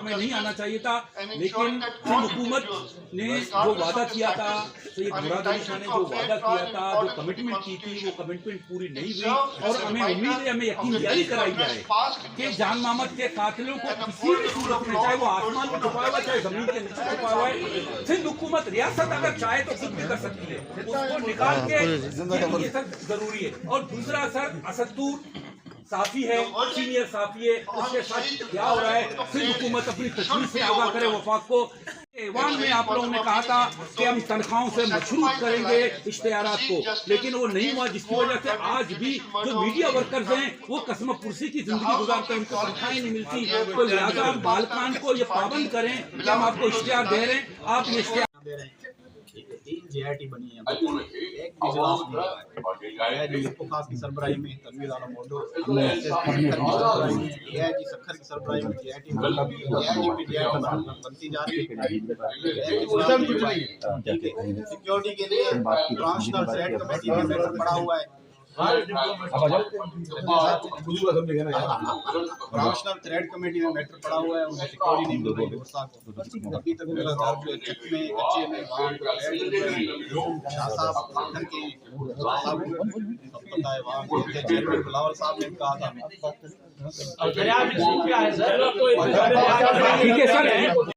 में नहीं आना चाहिए था, लेकिन हुकूमत ने जो वादा किया था, सैयद मुराद अली शाह ने जो वादा किया था, जो कमिटमेंट की थी, वो कमिटमेंट पूरी नहीं हुई। और हमें उम्मीद है, हमें यकीन दिलानी कराई जाए कि जान मोहम्मद के कातिलों को किसी भी सूरत में, चाहे वो आसमान में छुपा हुआ, चाहे जमीन के नीचे छुपा हुआ है, सिंध हुकूमत रियासत अगर चाहे तो खुद भी कर सकती है, उसको निकाल के ये सब जरूरी है। और दूसरा सर, असदुद्दीन साफी है, सीनियर साफी है, उसके साथ क्या हो रहा है, सिर्फ हुकूमत अपनी तशवीश से आगाह करे वफाक को। ऐवान में आप लोगों ने कहा था कि हम तनख्वाहों से मशरूत करेंगे इश्तिहारात को, लेकिन वो नहीं हुआ, जिसकी वजह से आज भी जो मीडिया वर्कर्स हैं वो कसम पुरसी की जिंदगी गुजारते हैं, उनको तनख्वाहें नहीं मिलती। तो लिहाजा आप बालकान को ये पाबंद करें कि हम आपको इश्तिहार दे रहे हैं, आप ये इश्तिहार दे रहे हैं। 3 JIT बनी है, एक इजलास है जो खास की सरबराही में तनवीर आलम मोडो, AIG सखर की सरबराही में JIT बनती जा रही है। सिक्योरिटी के लिए ट्रांसनेशनल थ्रेट कमेटी में मैटर पड़ा हुआ है, ट्रांसनेशनल थ्रेट कमेटी में मैटर पड़ा हुआ है, उन्हें सिक्योरिटी नहीं मिल रही है। अभी तक मेरा घर जो चक में कच्चे में शाह साहब पत्थर के पता है वहाँ चेयरमैन बिलावल साहब ने कहा था। ठीक है सर।